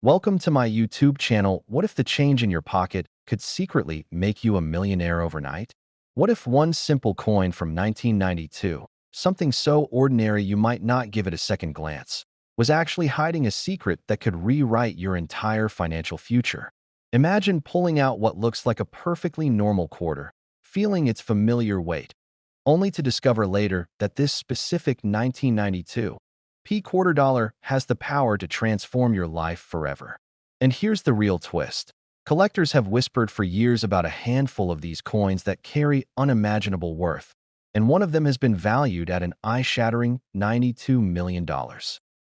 Welcome to my YouTube channel. What if the change in your pocket could secretly make you a millionaire overnight? What if one simple coin from 1992, something so ordinary you might not give it a second glance, was actually hiding a secret that could rewrite your entire financial future? Imagine pulling out what looks like a perfectly normal quarter, feeling its familiar weight, only to discover later that this specific 1992 P quarter dollar has the power to transform your life forever. And here's the real twist. Collectors have whispered for years about a handful of these coins that carry unimaginable worth, and one of them has been valued at an eye-shattering $92 million.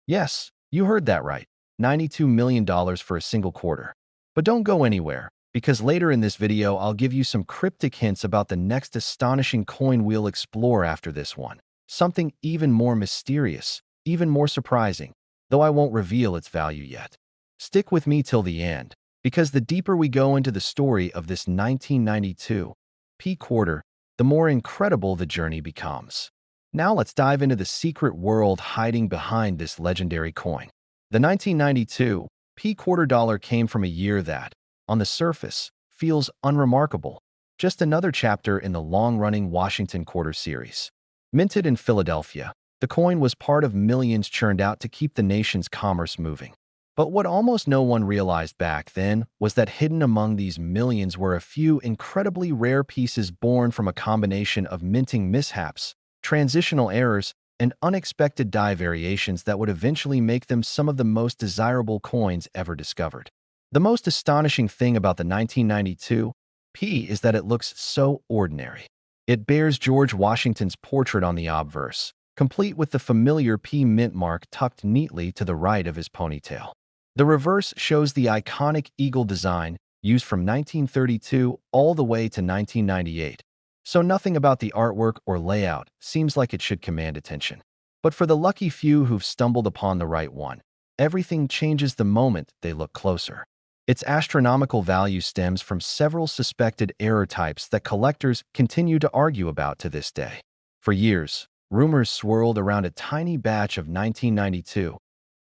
Yes, you heard that right, $92 million for a single quarter. But don't go anywhere, because later in this video I'll give you some cryptic hints about the next astonishing coin we'll explore after this one. Something even more mysterious, even more surprising, though I won't reveal its value yet. Stick with me till the end, because the deeper we go into the story of this 1992 P quarter, the more incredible the journey becomes. Now let's dive into the secret world hiding behind this legendary coin. The 1992 P quarter dollar came from a year that, on the surface, feels unremarkable, just another chapter in the long-running Washington quarter series. Minted in Philadelphia, the coin was part of millions churned out to keep the nation's commerce moving. But what almost no one realized back then was that hidden among these millions were a few incredibly rare pieces born from a combination of minting mishaps, transitional errors, and unexpected die variations that would eventually make them some of the most desirable coins ever discovered. The most astonishing thing about the 1992 P is that it looks so ordinary. It bears George Washington's portrait on the obverse, complete with the familiar P mint mark tucked neatly to the right of his ponytail. The reverse shows the iconic eagle design used from 1932 all the way to 1998, so nothing about the artwork or layout seems like it should command attention. But for the lucky few who've stumbled upon the right one, everything changes the moment they look closer. Its astronomical value stems from several suspected error types that collectors continue to argue about to this day. For years, rumors swirled around a tiny batch of 1992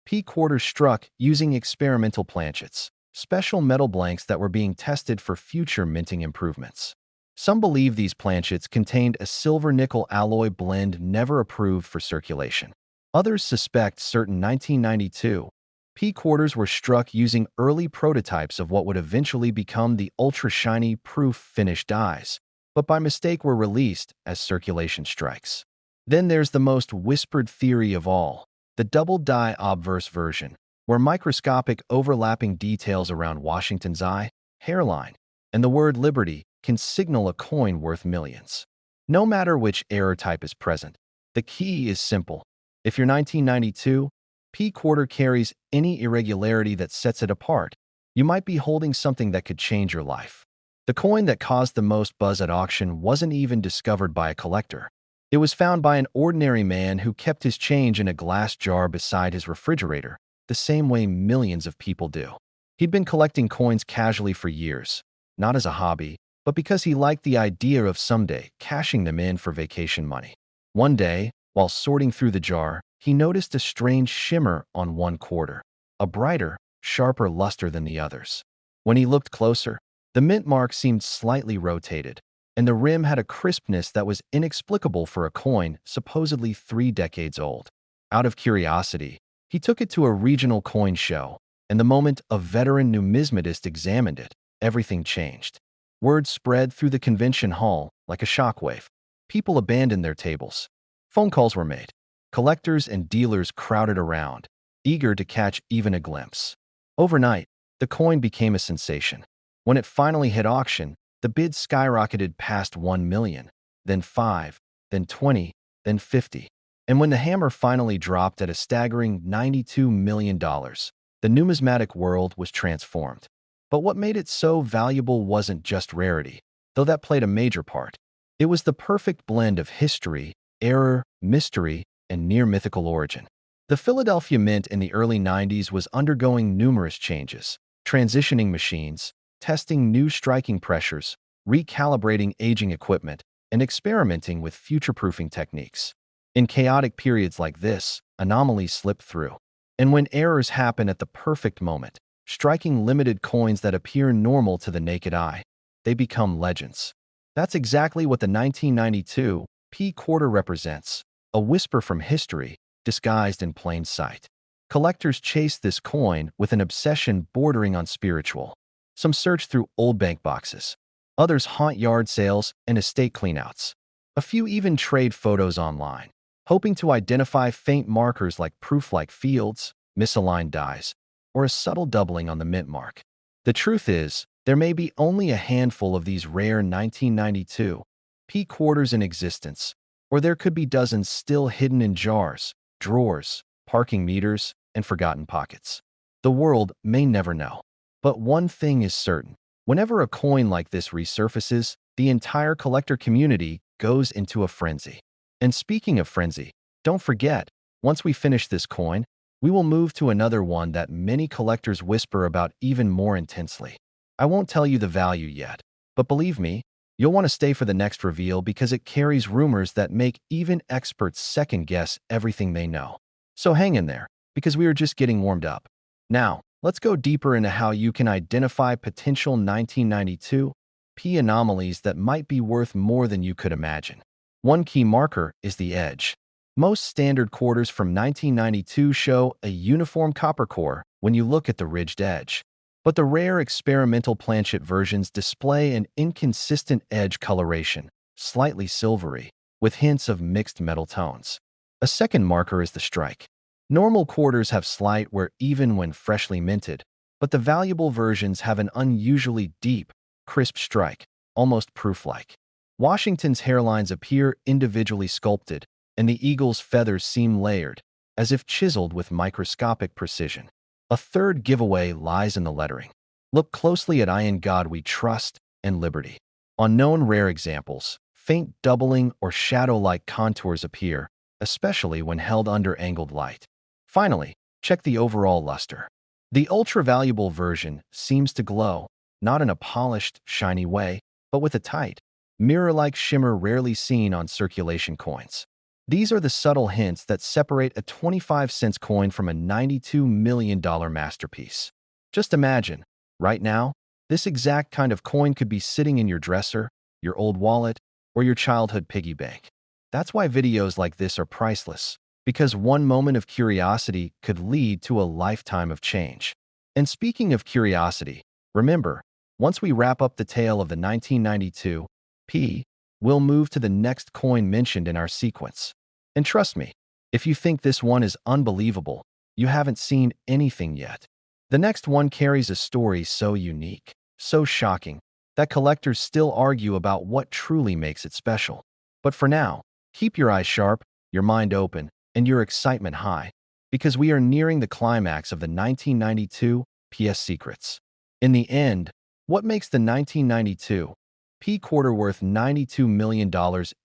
P quarters struck using experimental planchets, special metal blanks that were being tested for future minting improvements. Some believe these planchets contained a silver-nickel alloy blend never approved for circulation. Others suspect certain 1992 P quarters were struck using early prototypes of what would eventually become the ultra-shiny proof finished dies, but by mistake were released as circulation strikes. Then there's the most whispered theory of all, the double die obverse version, where microscopic overlapping details around Washington's eye, hairline, and the word liberty can signal a coin worth millions. No matter which error type is present, the key is simple. If your 1992 P quarter carries any irregularity that sets it apart, you might be holding something that could change your life. The coin that caused the most buzz at auction wasn't even discovered by a collector. It was found by an ordinary man who kept his change in a glass jar beside his refrigerator, the same way millions of people do. He'd been collecting coins casually for years, not as a hobby, but because he liked the idea of someday cashing them in for vacation money. One day, while sorting through the jar, he noticed a strange shimmer on one quarter, a brighter, sharper luster than the others. When he looked closer, the mint mark seemed slightly rotated, and the rim had a crispness that was inexplicable for a coin supposedly 3 decades old. Out of curiosity, he took it to a regional coin show, and the moment a veteran numismatist examined it, everything changed. Word spread through the convention hall like a shockwave. People abandoned their tables. Phone calls were made. Collectors and dealers crowded around, eager to catch even a glimpse. Overnight, the coin became a sensation. When it finally hit auction, the bid skyrocketed past 1 million, then 5, then 20, then 50. And when the hammer finally dropped at a staggering $92 million, the numismatic world was transformed. But what made it so valuable wasn't just rarity, though that played a major part. It was the perfect blend of history, error, mystery, and near-mythical origin. The Philadelphia Mint in the early 90s was undergoing numerous changes, transitioning machines, testing new striking pressures, recalibrating aging equipment, and experimenting with future-proofing techniques. In chaotic periods like this, anomalies slip through. And when errors happen at the perfect moment, striking limited coins that appear normal to the naked eye. They become legends. That's exactly what the 1992 P quarter represents, a whisper from history disguised in plain sight. Collectors chase this coin with an obsession bordering on spiritual. Some search through old bank boxes. Others haunt yard sales and estate cleanouts. A few even trade photos online, hoping to identify faint markers like proof-like fields, misaligned dies, or a subtle doubling on the mint mark. The truth is, there may be only a handful of these rare 1992 P quarters in existence, or there could be dozens still hidden in jars, drawers, parking meters, and forgotten pockets. The world may never know. But one thing is certain. Whenever a coin like this resurfaces, the entire collector community goes into a frenzy. And speaking of frenzy, don't forget, once we finish this coin, we will move to another one that many collectors whisper about even more intensely. I won't tell you the value yet, but believe me, you'll want to stay for the next reveal because it carries rumors that make even experts second-guess everything they know. So hang in there, because we are just getting warmed up. Now, let's go deeper into how you can identify potential 1992 P anomalies that might be worth more than you could imagine. One key marker is the edge. Most standard quarters from 1992 show a uniform copper core when you look at the ridged edge. But the rare experimental planchet versions display an inconsistent edge coloration, slightly silvery, with hints of mixed metal tones. A second marker is the strike. Normal quarters have slight wear even when freshly minted, but the valuable versions have an unusually deep, crisp strike, almost proof-like. Washington's hairlines appear individually sculpted, and the eagle's feathers seem layered, as if chiseled with microscopic precision. A third giveaway lies in the lettering. Look closely at "I in God We Trust" and "Liberty." On known rare examples, faint doubling or shadow-like contours appear, especially when held under angled light. Finally, check the overall luster. The ultra-valuable version seems to glow, not in a polished, shiny way, but with a tight, mirror-like shimmer rarely seen on circulation coins. These are the subtle hints that separate a 25-cent coin from a $92 million masterpiece. Just imagine, right now, this exact kind of coin could be sitting in your dresser, your old wallet, or your childhood piggy bank. That's why videos like this are priceless, because one moment of curiosity could lead to a lifetime of change. And speaking of curiosity, remember, once we wrap up the tale of the 1992 P, we'll move to the next coin mentioned in our sequence. And trust me, if you think this one is unbelievable, you haven't seen anything yet. The next one carries a story so unique, so shocking, that collectors still argue about what truly makes it special. But for now, keep your eyes sharp, your mind open, and your excitement high, because we are nearing the climax of the 1992 PS Secrets. In the end, what makes the 1992 P quarter worth $92 million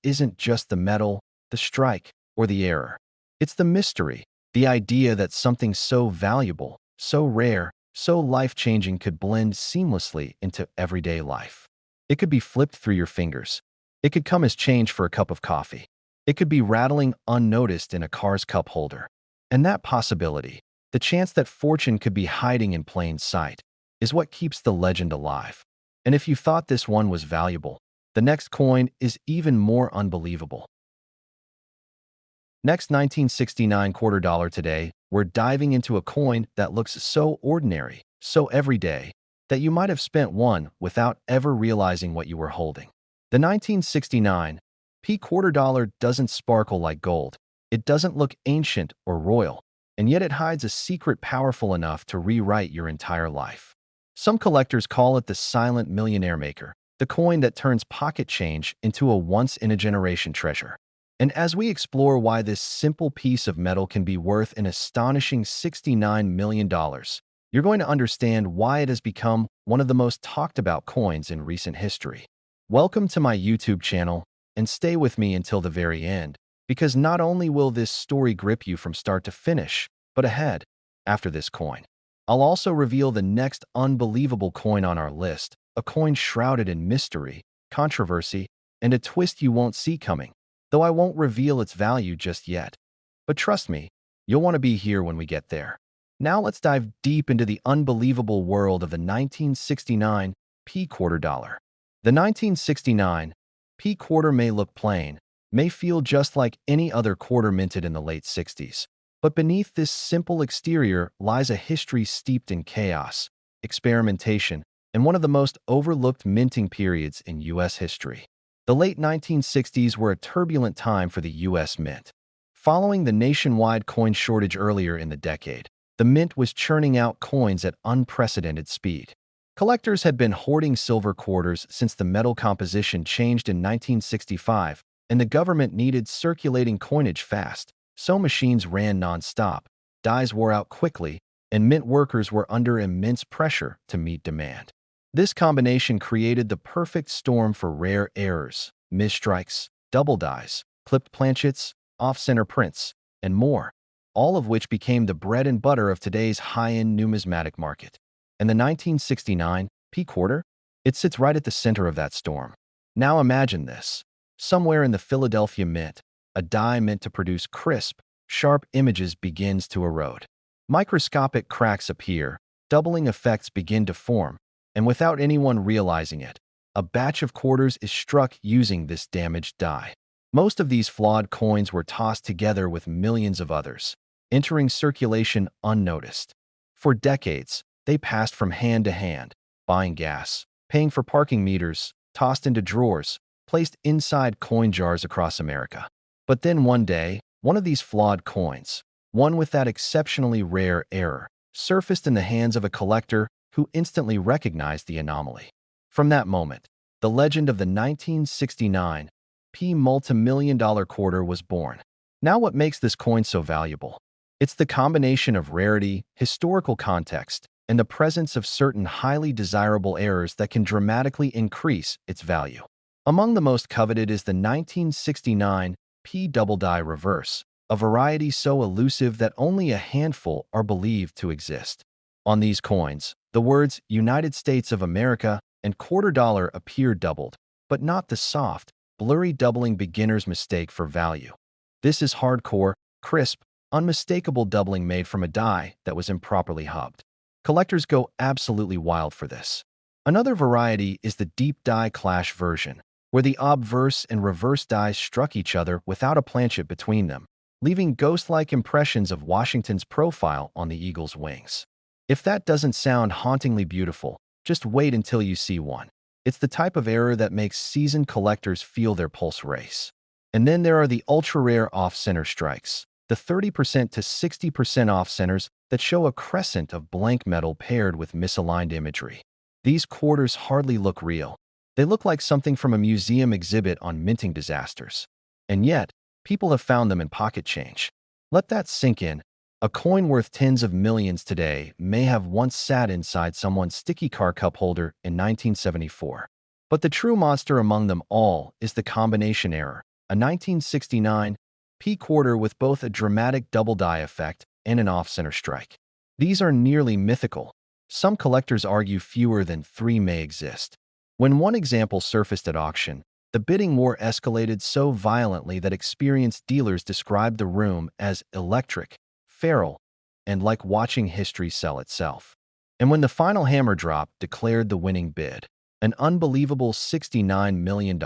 isn't just the metal, the strike, or the error. It's the mystery, the idea that something so valuable, so rare, so life-changing could blend seamlessly into everyday life. It could be flipped through your fingers. It could come as change for a cup of coffee. It could be rattling unnoticed in a car's cup holder. And that possibility, the chance that fortune could be hiding in plain sight, is what keeps the legend alive. And if you thought this one was valuable, the next coin is even more unbelievable. Next, 1969 quarter dollar. Today, we're diving into a coin that looks so ordinary, so everyday, that you might have spent one without ever realizing what you were holding. The 1969 P quarter dollar doesn't sparkle like gold. It doesn't look ancient or royal, and yet it hides a secret powerful enough to rewrite your entire life. Some collectors call it the silent millionaire maker, the coin that turns pocket change into a once-in-a-generation treasure. And as we explore why this simple piece of metal can be worth an astonishing $69 million, you're going to understand why it has become one of the most talked about coins in recent history. Welcome to my YouTube channel, and stay with me until the very end, because not only will this story grip you from start to finish, but ahead, after this coin, I'll also reveal the next unbelievable coin on our list, a coin shrouded in mystery, controversy, and a twist you won't see coming, though I won't reveal its value just yet. But trust me, you'll want to be here when we get there. Now let's dive deep into the unbelievable world of the 1969 P quarter dollar. The 1969 P quarter may look plain, may feel just like any other quarter minted in the late 60s. But beneath this simple exterior lies a history steeped in chaos, experimentation, and one of the most overlooked minting periods in U.S. history. The late 1960s were a turbulent time for the U.S. Mint. Following the nationwide coin shortage earlier in the decade, the mint was churning out coins at unprecedented speed. Collectors had been hoarding silver quarters since the metal composition changed in 1965, and the government needed circulating coinage fast, so machines ran non-stop, dies wore out quickly, and mint workers were under immense pressure to meet demand. This combination created the perfect storm for rare errors, misstrikes, double dies, clipped planchets, off-center prints, and more, all of which became the bread and butter of today's high-end numismatic market. And the 1969 P quarter? It sits right at the center of that storm. Now imagine this. Somewhere in the Philadelphia Mint, a die meant to produce crisp, sharp images begins to erode. Microscopic cracks appear, doubling effects begin to form, and without anyone realizing it, a batch of quarters is struck using this damaged die. Most of these flawed coins were tossed together with millions of others, entering circulation unnoticed. For decades, they passed from hand to hand, buying gas, paying for parking meters, tossed into drawers, placed inside coin jars across America. But then one day, one of these flawed coins, one with that exceptionally rare error, surfaced in the hands of a collector who instantly recognized the anomaly. From that moment, the legend of the 1969 P multi-million-dollar quarter was born. Now what makes this coin so valuable? It's the combination of rarity, historical context, and the presence of certain highly desirable errors that can dramatically increase its value. Among the most coveted is the 1969 P double die reverse, a variety so elusive that only a handful are believed to exist. On these coins, the words United States of America and quarter dollar appear doubled, but not the soft, blurry doubling beginner's mistake for value. This is hardcore, crisp, unmistakable doubling made from a die that was improperly hubbed. Collectors go absolutely wild for this. Another variety is the deep die clash version, where the obverse and reverse dies struck each other without a planchet between them, leaving ghost-like impressions of Washington's profile on the eagle's wings. If that doesn't sound hauntingly beautiful, just wait until you see one. It's the type of error that makes seasoned collectors feel their pulse race. And then there are the ultra-rare off-center strikes, the 30% to 60% off-centers that show a crescent of blank metal paired with misaligned imagery. These quarters hardly look real. They look like something from a museum exhibit on minting disasters. And yet, people have found them in pocket change. Let that sink in. A coin worth tens of millions today may have once sat inside someone's sticky car cup holder in 1974. But the true monster among them all is the combination error, a 1969 P quarter with both a dramatic double die effect and an off-center strike. These are nearly mythical. Some collectors argue fewer than 3 may exist. When one example surfaced at auction, the bidding war escalated so violently that experienced dealers described the room as electric, feral, and like watching history sell itself. And when the final hammer drop declared the winning bid, an unbelievable $69 million,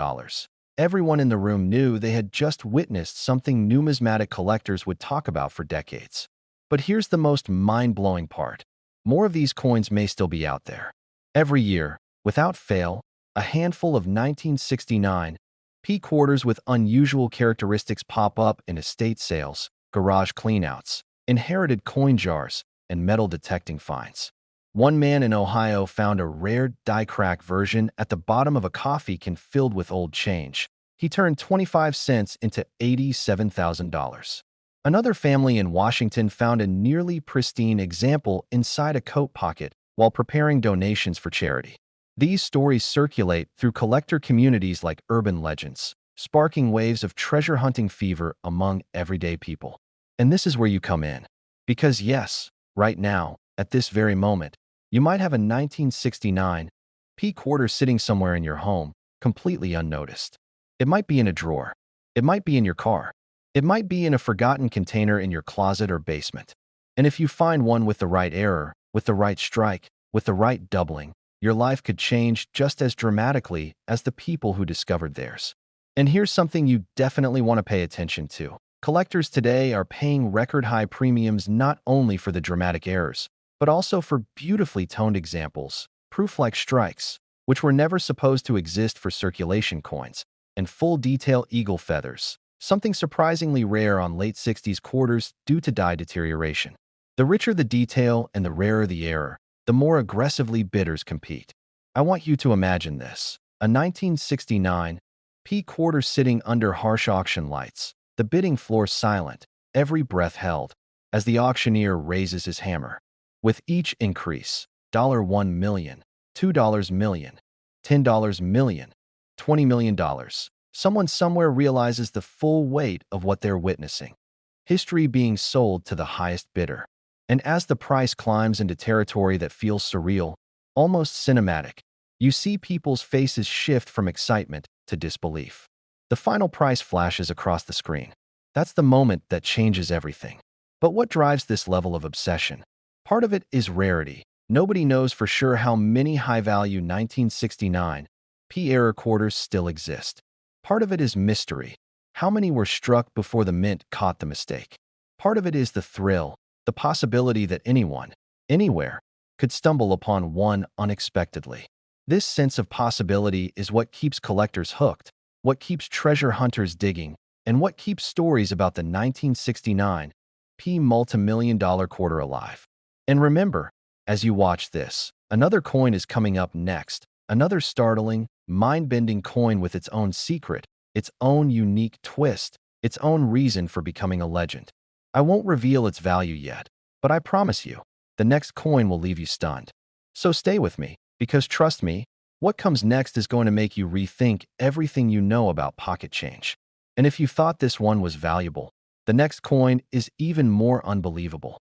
everyone in the room knew they had just witnessed something numismatic collectors would talk about for decades. But here's the most mind-blowing part. More of these coins may still be out there. Every year, without fail, a handful of 1969 P quarters with unusual characteristics pop up in estate sales, garage cleanouts, inherited coin jars, and metal detecting finds. One man in Ohio found a rare die-crack version at the bottom of a coffee can filled with old change. He turned 25 cents into $87,000. Another family in Washington found a nearly pristine example inside a coat pocket while preparing donations for charity. These stories circulate through collector communities like urban legends, sparking waves of treasure hunting fever among everyday people. And this is where you come in. Because yes, right now, at this very moment, you might have a 1969 P quarter sitting somewhere in your home, completely unnoticed. It might be in a drawer. It might be in your car. It might be in a forgotten container in your closet or basement. And if you find one with the right error, with the right strike, with the right doubling, your life could change just as dramatically as the people who discovered theirs. And here's something you definitely want to pay attention to. Collectors today are paying record-high premiums not only for the dramatic errors, but also for beautifully toned examples, proof-like strikes, which were never supposed to exist for circulation coins, and full-detail eagle feathers, something surprisingly rare on late 60s quarters due to die deterioration. The richer the detail and the rarer the error, the more aggressively bidders compete. I want you to imagine this. A 1969 P quarter sitting under harsh auction lights, the bidding floor silent, every breath held, as the auctioneer raises his hammer. With each increase, $1 million, $2 million, $10 million, $20 million, someone somewhere realizes the full weight of what they're witnessing. History being sold to the highest bidder. And as the price climbs into territory that feels surreal, almost cinematic, you see people's faces shift from excitement to disbelief. The final price flashes across the screen. That's the moment that changes everything. But what drives this level of obsession? Part of it is rarity. Nobody knows for sure how many high-value 1969 P-era quarters still exist. Part of it is mystery. How many were struck before the mint caught the mistake? Part of it is the thrill, the possibility that anyone, anywhere, could stumble upon one unexpectedly. This sense of possibility is what keeps collectors hooked, what keeps treasure hunters digging, and what keeps stories about the 1969 P multi-million-dollar quarter alive. And remember, as you watch this, another coin is coming up next, another startling, mind-bending coin with its own secret, its own unique twist, its own reason for becoming a legend. I won't reveal its value yet, but I promise you, the next coin will leave you stunned. So stay with me, because trust me, what comes next is going to make you rethink everything you know about pocket change. And if you thought this one was valuable, the next coin is even more unbelievable.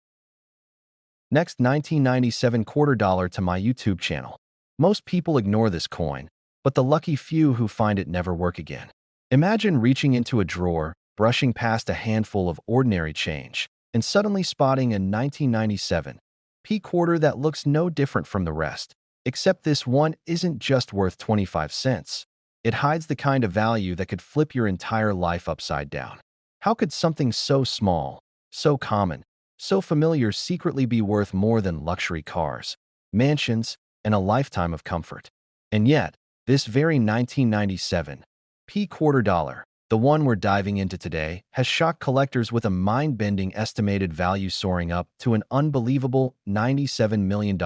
Next, 1997 quarter dollar to my YouTube channel. Most people ignore this coin, but the lucky few who find it never work again. Imagine reaching into a drawer, brushing past a handful of ordinary change, and suddenly spotting a 1997 P quarter that looks no different from the rest. Except this one isn't just worth 25 cents. It hides the kind of value that could flip your entire life upside down. How could something so small, so common, so familiar secretly be worth more than luxury cars, mansions, and a lifetime of comfort? And yet, this very 1997 P quarter dollar, the one we're diving into today, has shocked collectors with a mind-bending estimated value soaring up to an unbelievable $97 million.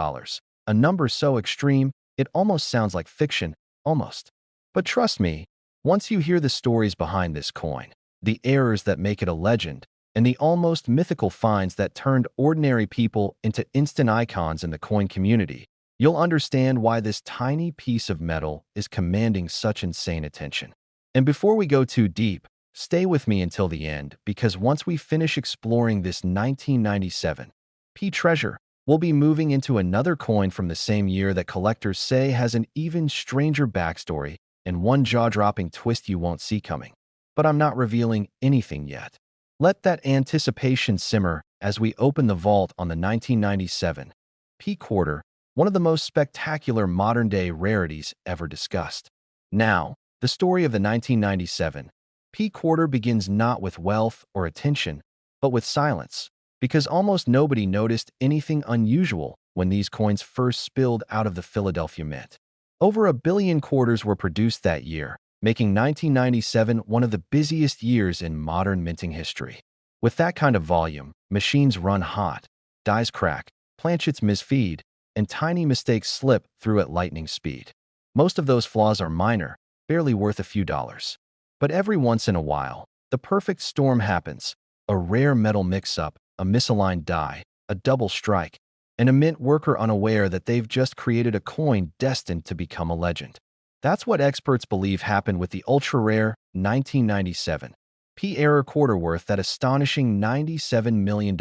A number so extreme, it almost sounds like fiction, almost. But trust me, once you hear the stories behind this coin, the errors that make it a legend, and the almost mythical finds that turned ordinary people into instant icons in the coin community, you'll understand why this tiny piece of metal is commanding such insane attention. And before we go too deep, stay with me until the end, because once we finish exploring this 1997 P treasure, we'll be moving into another coin from the same year that collectors say has an even stranger backstory and one jaw-dropping twist you won't see coming. But I'm not revealing anything yet. Let that anticipation simmer as we open the vault on the 1997 P quarter, one of the most spectacular modern-day rarities ever discussed. Now, the story of the 1997 P quarter begins not with wealth or attention, but with silence, because almost nobody noticed anything unusual when these coins first spilled out of the Philadelphia Mint. Over 1 billion quarters were produced that year, making 1997 one of the busiest years in modern minting history. With that kind of volume, machines run hot, dies crack, planchets misfeed, and tiny mistakes slip through at lightning speed. Most of those flaws are minor, barely worth a few dollars. But every once in a while, the perfect storm happens. A rare metal mix-up, a misaligned die, a double strike, and a mint worker unaware that they've just created a coin destined to become a legend. That's what experts believe happened with the ultra-rare 1997 P error quarter worth that astonishing $97 million.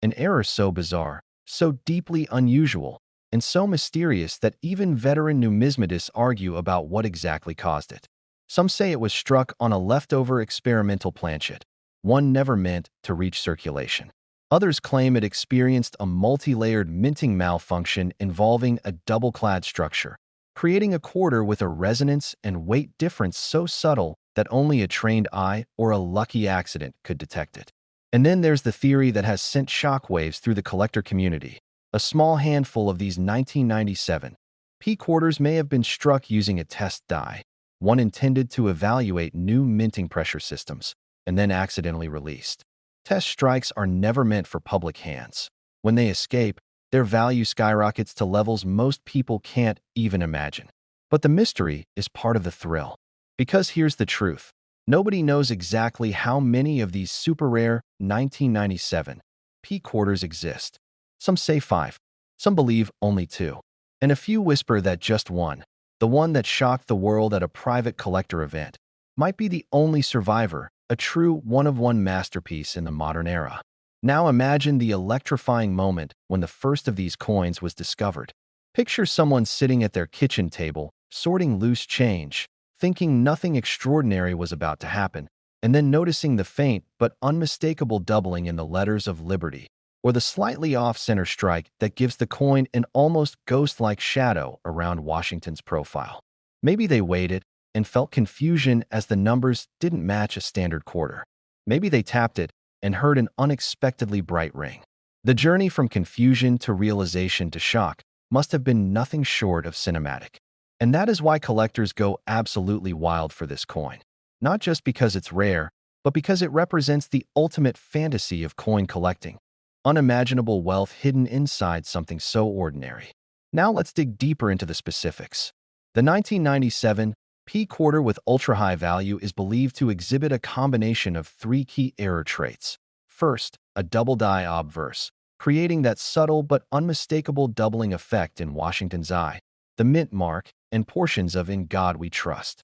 An error so bizarre, so deeply unusual, and so mysterious that even veteran numismatists argue about what exactly caused it. Some say it was struck on a leftover experimental planchet, one never meant to reach circulation. Others claim it experienced a multi-layered minting malfunction involving a double-clad structure, creating a quarter with a resonance and weight difference so subtle that only a trained eye or a lucky accident could detect it. And then there's the theory that has sent shockwaves through the collector community. A small handful of these 1997 P quarters may have been struck using a test die, one intended to evaluate new minting pressure systems, and then accidentally released. Test strikes are never meant for public hands. When they escape, their value skyrockets to levels most people can't even imagine. But the mystery is part of the thrill. Because here's the truth. Nobody knows exactly how many of these super rare 1997 P quarters exist. Some say 5, some believe only 2, and a few whisper that just one, the one that shocked the world at a private collector event, might be the only survivor, a true one-of-one masterpiece in the modern era. Now imagine the electrifying moment when the first of these coins was discovered. Picture someone sitting at their kitchen table, sorting loose change, thinking nothing extraordinary was about to happen, and then noticing the faint but unmistakable doubling in the letters of Liberty, or the slightly off-center strike that gives the coin an almost ghost-like shadow around Washington's profile. Maybe they weighed it and felt confusion as the numbers didn't match a standard quarter. Maybe they tapped it and heard an unexpectedly bright ring. The journey from confusion to realization to shock must have been nothing short of cinematic. And that is why collectors go absolutely wild for this coin. Not just because it's rare, but because it represents the ultimate fantasy of coin collecting. Unimaginable wealth hidden inside something so ordinary. Now let's dig deeper into the specifics. The 1997 P quarter with ultra-high value is believed to exhibit a combination of 3 key error traits. First, a double die obverse, creating that subtle but unmistakable doubling effect in Washington's eye, the mint mark, and portions of In God We Trust.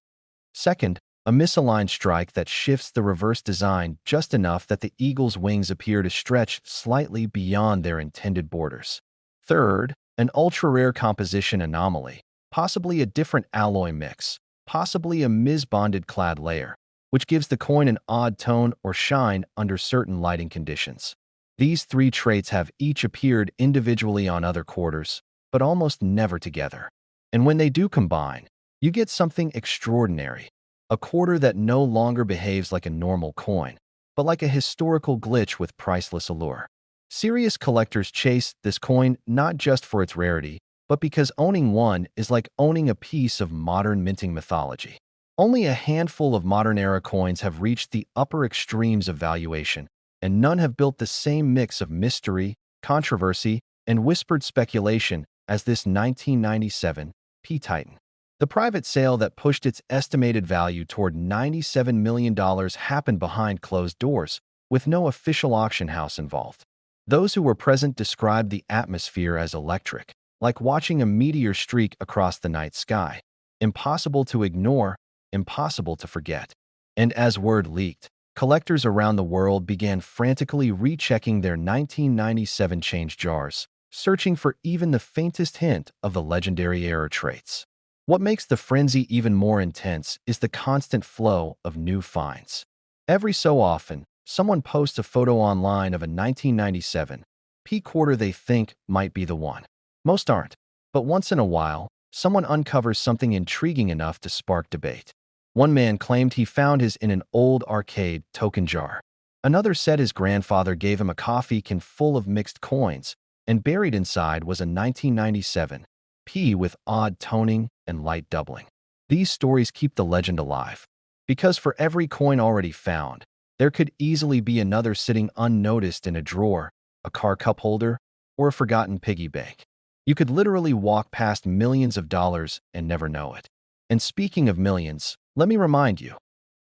Second, a misaligned strike that shifts the reverse design just enough that the eagle's wings appear to stretch slightly beyond their intended borders. Third, an ultra-rare composition anomaly, possibly a different alloy mix, possibly a mis-bonded clad layer, which gives the coin an odd tone or shine under certain lighting conditions. These 3 traits have each appeared individually on other quarters, but almost never together. And when they do combine, you get something extraordinary. A quarter that no longer behaves like a normal coin, but like a historical glitch with priceless allure. Serious collectors chase this coin not just for its rarity, but because owning one is like owning a piece of modern minting mythology. Only a handful of modern-era coins have reached the upper extremes of valuation, and none have built the same mix of mystery, controversy, and whispered speculation as this 1997 P-Titan. The private sale that pushed its estimated value toward $97 million happened behind closed doors, with no official auction house involved. Those who were present described the atmosphere as electric, like watching a meteor streak across the night sky. Impossible to ignore, impossible to forget. And as word leaked, collectors around the world began frantically rechecking their 1997 change jars, searching for even the faintest hint of the legendary error traits. What makes the frenzy even more intense is the constant flow of new finds. Every so often, someone posts a photo online of a 1997 P quarter they think might be the one. Most aren't, but once in a while, someone uncovers something intriguing enough to spark debate. One man claimed he found his in an old arcade token jar. Another said his grandfather gave him a coffee can full of mixed coins, and buried inside was a 1997 P with odd toning and light doubling. These stories keep the legend alive, because for every coin already found, there could easily be another sitting unnoticed in a drawer, a car cup holder, or a forgotten piggy bank. You could literally walk past millions of dollars and never know it. And speaking of millions, let me remind you,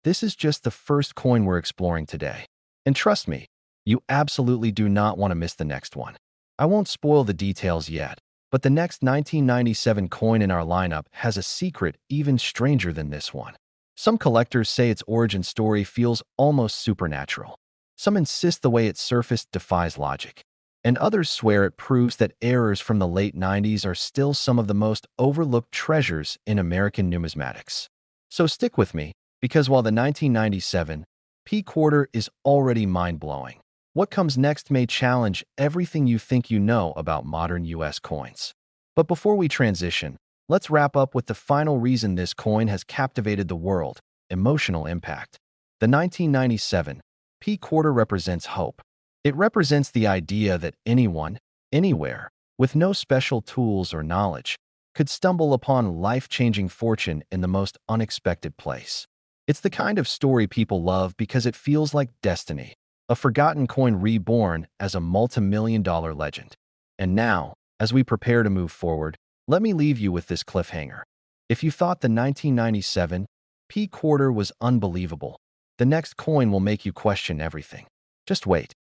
this is just the first coin we're exploring today. And trust me, you absolutely do not want to miss the next one. I won't spoil the details yet, but the next 1997 coin in our lineup has a secret even stranger than this one. Some collectors say its origin story feels almost supernatural. Some insist the way it surfaced defies logic. And others swear it proves that errors from the late 90s are still some of the most overlooked treasures in American numismatics. So stick with me, because while the 1997 P quarter is already mind-blowing, What comes next may challenge everything you think you know about modern US coins. But before we transition, let's wrap up with the final reason this coin has captivated the world: emotional impact. The 1997 P quarter represents hope. It represents the idea that anyone, anywhere, with no special tools or knowledge, could stumble upon life-changing fortune in the most unexpected place. It's the kind of story people love because it feels like destiny, a forgotten coin reborn as a multi-million-dollar legend. And now, as we prepare to move forward, let me leave you with this cliffhanger. If you thought the 1997 P quarter was unbelievable, the next coin will make you question everything. Just wait.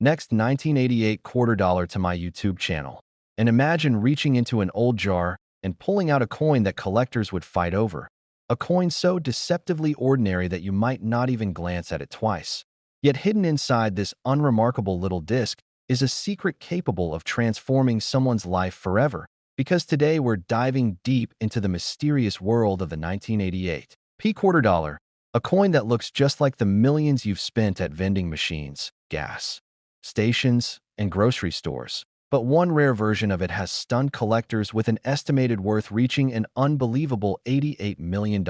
Next, 1988 quarter dollar to my YouTube channel. And imagine reaching into an old jar and pulling out a coin that collectors would fight over. A coin so deceptively ordinary that you might not even glance at it twice. Yet hidden inside this unremarkable little disc is a secret capable of transforming someone's life forever. Because today we're diving deep into the mysterious world of the 1988 P quarter dollar, a coin that looks just like the millions you've spent at vending machines, gas stations, and grocery stores. But one rare version of it has stunned collectors with an estimated worth reaching an unbelievable $88 million.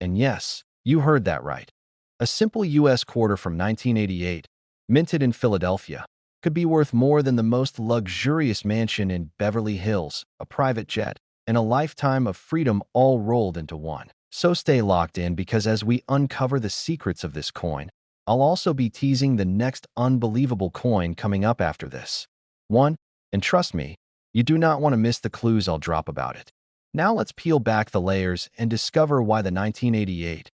And yes, you heard that right. A simple US quarter from 1988, minted in Philadelphia, could be worth more than the most luxurious mansion in Beverly Hills, a private jet, and a lifetime of freedom all rolled into one. So stay locked in, because as we uncover the secrets of this coin, I'll also be teasing the next unbelievable coin coming up after this one, and trust me, you do not want to miss the clues I'll drop about it. Now let's peel back the layers and discover why the 1988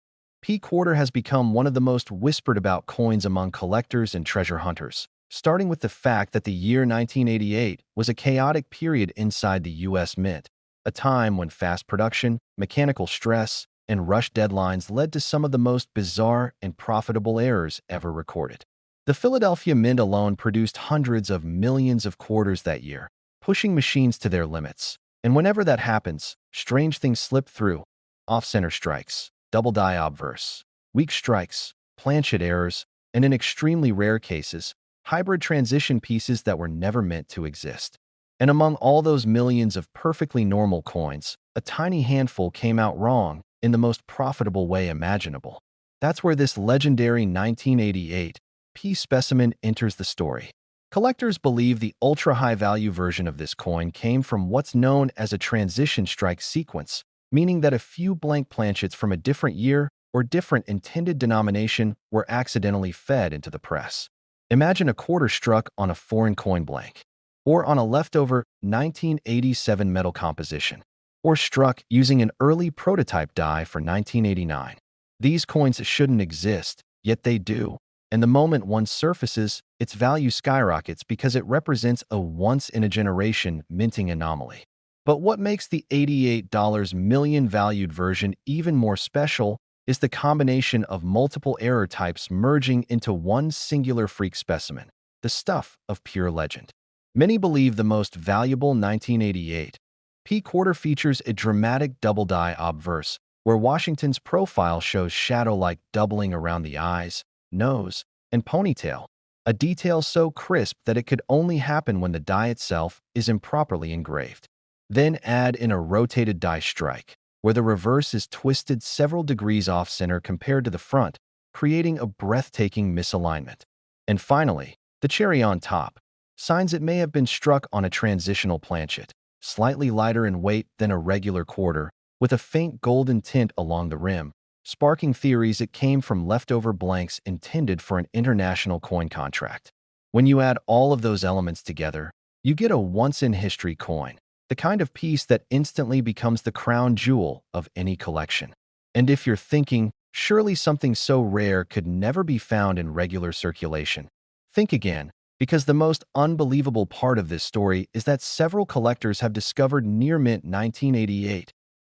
P quarter has become one of the most whispered about coins among collectors and treasure hunters, starting with the fact that the year 1988 was a chaotic period inside the US Mint, a time when fast production, mechanical stress, and rush deadlines led to some of the most bizarre and profitable errors ever recorded. The Philadelphia Mint alone produced hundreds of millions of quarters that year, pushing machines to their limits. And whenever that happens, strange things slip through: off-center strikes, double die obverse, weak strikes, planchet errors, and in extremely rare cases, hybrid transition pieces that were never meant to exist. And among all those millions of perfectly normal coins, a tiny handful came out wrong in the most profitable way imaginable. That's where this legendary 1988 P specimen enters the story. Collectors believe the ultra-high-value version of this coin came from what's known as a transition strike sequence, meaning that a few blank planchets from a different year or different intended denomination were accidentally fed into the press. Imagine a quarter struck on a foreign coin blank, or on a leftover 1987 metal composition, or struck using an early prototype die for 1989. These coins shouldn't exist, yet they do. And the moment one surfaces, its value skyrockets because it represents a once-in-a-generation minting anomaly. But what makes the $88 million valued version even more special is the combination of multiple error types merging into one singular freak specimen, the stuff of pure legend. Many believe the most valuable 1988 P quarter features a dramatic double die obverse, where Washington's profile shows shadow-like doubling around the eyes, nose, and ponytail, a detail so crisp that it could only happen when the die itself is improperly engraved. Then add in a rotated die strike, where the reverse is twisted several degrees off-center compared to the front, creating a breathtaking misalignment. And finally, the cherry on top, signs it may have been struck on a transitional planchet, slightly lighter in weight than a regular quarter, with a faint golden tint along the rim, sparking theories it came from leftover blanks intended for an international coin contract. When you add all of those elements together, you get a once-in-history coin, the kind of piece that instantly becomes the crown jewel of any collection. And if you're thinking, surely something so rare could never be found in regular circulation, think again, because the most unbelievable part of this story is that several collectors have discovered near-mint 1988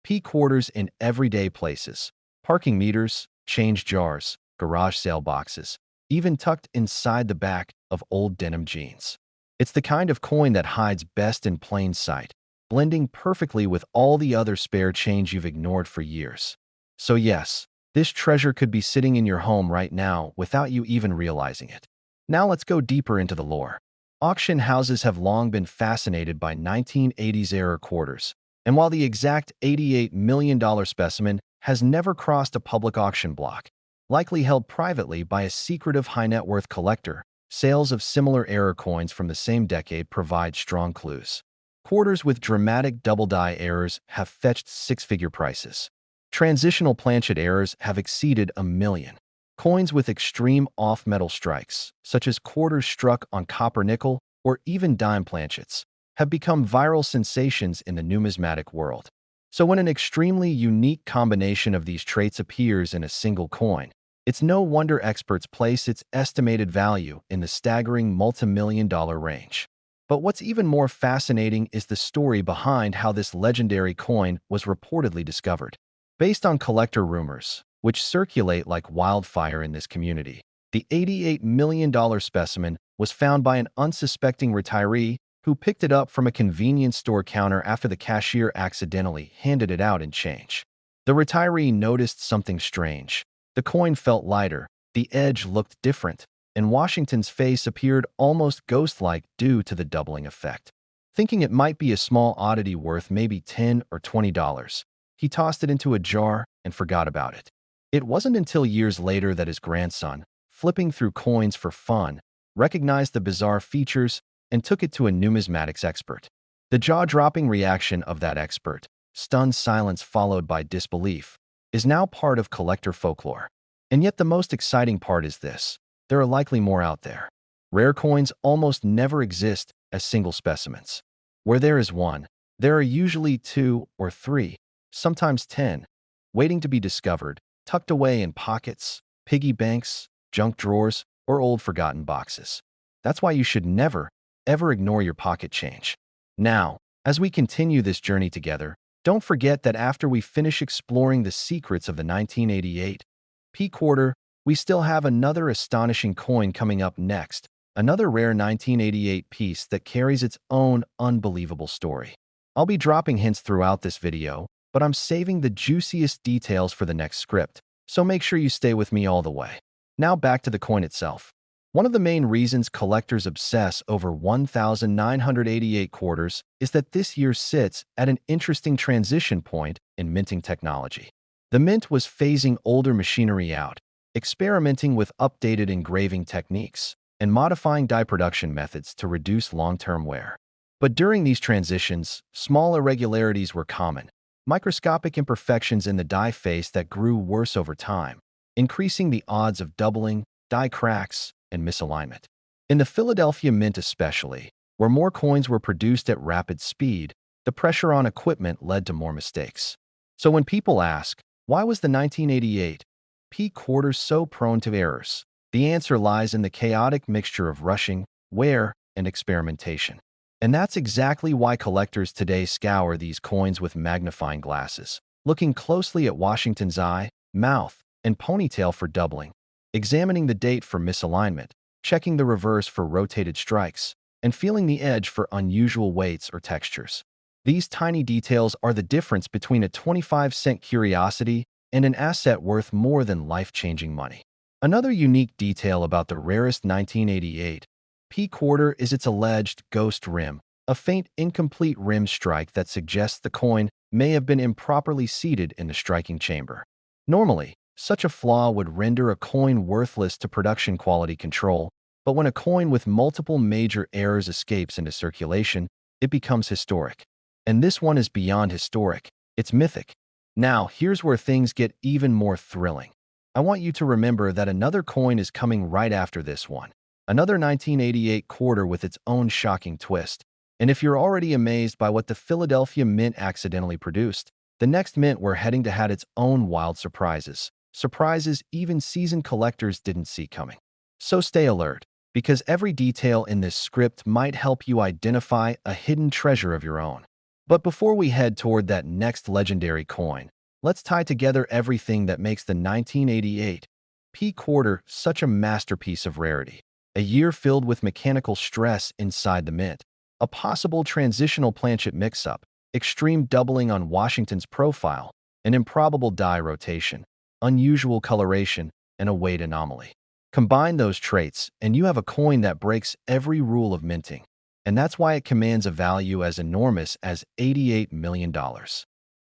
P quarters in everyday places: parking meters, change jars, garage sale boxes, even tucked inside the back of old denim jeans. It's the kind of coin that hides best in plain sight, blending perfectly with all the other spare change you've ignored for years. So yes, this treasure could be sitting in your home right now without you even realizing it. Now let's go deeper into the lore. Auction houses have long been fascinated by 1980s-era quarters, and while the exact $88 million specimen has never crossed a public auction block, likely held privately by a secretive high-net-worth collector, sales of similar era coins from the same decade provide strong clues. Quarters with dramatic double-die errors have fetched six-figure prices. Transitional planchet errors have exceeded $1 million. Coins with extreme off-metal strikes, such as quarters struck on copper-nickel or even dime planchets, have become viral sensations in the numismatic world. So when an extremely unique combination of these traits appears in a single coin, it's no wonder experts place its estimated value in the staggering multi-million-dollar range. But what's even more fascinating is the story behind how this legendary coin was reportedly discovered. Based on collector rumors, which circulate like wildfire in this community, the $88 million specimen was found by an unsuspecting retiree who picked it up from a convenience store counter after the cashier accidentally handed it out in change. The retiree noticed something strange. The coin felt lighter, the edge looked different, and Washington's face appeared almost ghost-like due to the doubling effect. Thinking it might be a small oddity worth maybe $10 or $20, he tossed it into a jar and forgot about it. It wasn't until years later that his grandson, flipping through coins for fun, recognized the bizarre features and took it to a numismatics expert. The jaw-dropping reaction of that expert, stunned silence followed by disbelief, is now part of collector folklore. And yet the most exciting part is this: there are likely more out there. Rare coins almost never exist as single specimens. Where there is one, there are usually 2 or 3, sometimes 10, waiting to be discovered, tucked away in pockets, piggy banks, junk drawers, or old forgotten boxes. That's why you should never, ever ignore your pocket change. Now, as we continue this journey together, don't forget that after we finish exploring the secrets of the 1988 P quarter, we still have another astonishing coin coming up next, another rare 1988 piece that carries its own unbelievable story. I'll be dropping hints throughout this video, but I'm saving the juiciest details for the next script, so make sure you stay with me all the way. Now back to the coin itself. One of the main reasons collectors obsess over 1,988 quarters is that this year sits at an interesting transition point in minting technology. The mint was phasing older machinery out, experimenting with updated engraving techniques, and modifying die production methods to reduce long-term wear. But during these transitions, small irregularities were common, microscopic imperfections in the die face that grew worse over time, increasing the odds of doubling, die cracks, and misalignment. In the Philadelphia Mint especially, where more coins were produced at rapid speed, the pressure on equipment led to more mistakes. So when people ask, why was the 1988 P quarter so prone to errors? The answer lies in the chaotic mixture of rushing, wear, and experimentation. And that's exactly why collectors today scour these coins with magnifying glasses, looking closely at Washington's eye, mouth, and ponytail for doubling, examining the date for misalignment, checking the reverse for rotated strikes, and feeling the edge for unusual weights or textures. These tiny details are the difference between a 25-cent curiosity and an asset worth more than life-changing money. Another unique detail about the rarest 1988 P quarter is its alleged ghost rim, a faint, incomplete rim strike that suggests the coin may have been improperly seated in the striking chamber. Normally, such a flaw would render a coin worthless to production quality control, but when a coin with multiple major errors escapes into circulation, it becomes historic. And this one is beyond historic, it's mythic. Now, here's where things get even more thrilling. I want you to remember that another coin is coming right after this one. Another 1988 quarter with its own shocking twist. And if you're already amazed by what the Philadelphia Mint accidentally produced, the next mint we're heading to had its own wild surprises. Surprises even seasoned collectors didn't see coming. So stay alert, because every detail in this script might help you identify a hidden treasure of your own. But before we head toward that next legendary coin, let's tie together everything that makes the 1988 P quarter such a masterpiece of rarity. A year filled with mechanical stress inside the mint, a possible transitional planchet mix-up, extreme doubling on Washington's profile, an improbable die rotation, unusual coloration, and a weight anomaly. Combine those traits, and you have a coin that breaks every rule of minting. And that's why it commands a value as enormous as $88 million.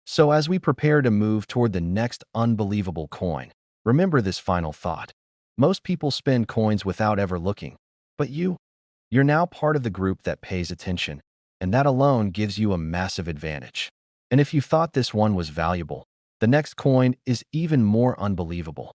So as we prepare to move toward the next unbelievable coin, remember this final thought. Most people spend coins without ever looking, but you're now part of the group that pays attention, and that alone gives you a massive advantage. And if you thought this one was valuable, the next coin is even more unbelievable.